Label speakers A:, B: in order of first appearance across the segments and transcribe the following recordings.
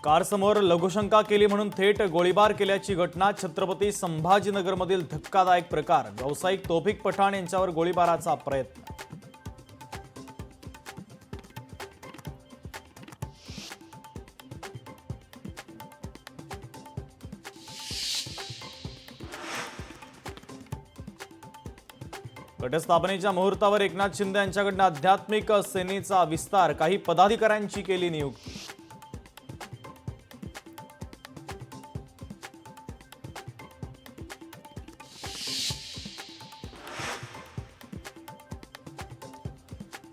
A: कारसमोर लघुशंका केली म्हणून थेट गोळीबार केल्याची घटना छत्रपती संभाजीनगरमधील धक्कादायक प्रकार। व्यावसायिक तौफिक पठाण यांच्यावर गोळीबाराचा प्रयत्न। घटस्थापनेच्या मुहूर्तावर एकनाथ शिंदे यांच्याकडून आध्यात्मिक सेनेचा विस्तार, काही पदाधिकाऱ्यांची केली नियुक्ती।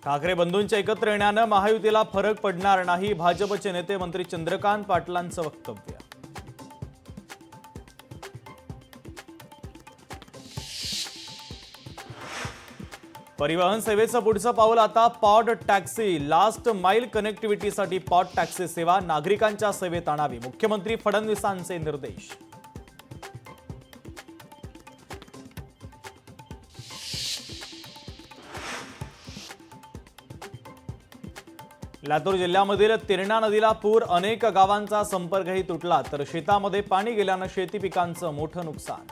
A: ठाकरे बंधूंच्या एकत्र येण्यानं महायुतीला फरक पडणार नाही, भाजपचे नेते मंत्री चंद्रकांत पाटलांचं वक्तव्य। परिवहन सेवेचं पुढचं पाऊल आता पॉड टॅक्सी। लास्ट माइल कनेक्टिव्हिटीसाठी पॉड टॅक्सी सेवा नागरिकांच्या सेवेत आणावी, मुख्यमंत्री फडणवीसांचे निर्देश। लातूर जिल्ह्यामधील तिरणा नदीला पूर, अनेक गावांचा संपर्कही तुटला, तर शेतामध्ये पाणी गेल्यानं शेती पिकांचं मोठं नुकसान।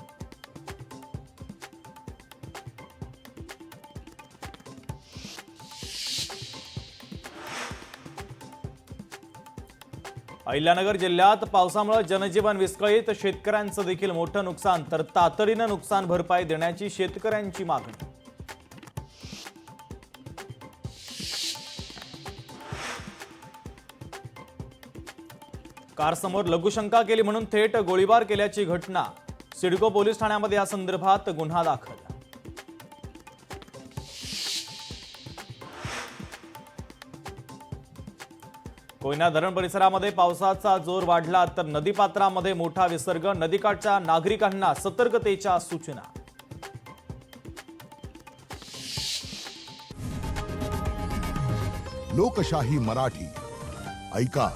A: अहिल्यानगर जिल्ह्यात पावसामुळे जनजीवन विस्कळीत, शेतकऱ्यांचं देखील मोठं नुकसान, तर तातडीनं नुकसान भरपाई देण्याची शेतकऱ्यांची मागणी। कारसमोर लघुशंका केली म्हणून थेट गोळीबार केल्याची घटना। सिडको पोलीस ठाण्यामध्ये या संदर्भात गुन्हा दाखल। कोयना धरण परिसरामध्ये पावसाचा जोर वाढला, तर नदीपात्रामध्ये मोठा विसर्ग, नदीकाठच्या नागरिकांना सतर्कतेच्या सूचना।
B: लोकशाही मराठी ऐका,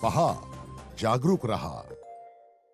B: पहा, जागरूक रहा।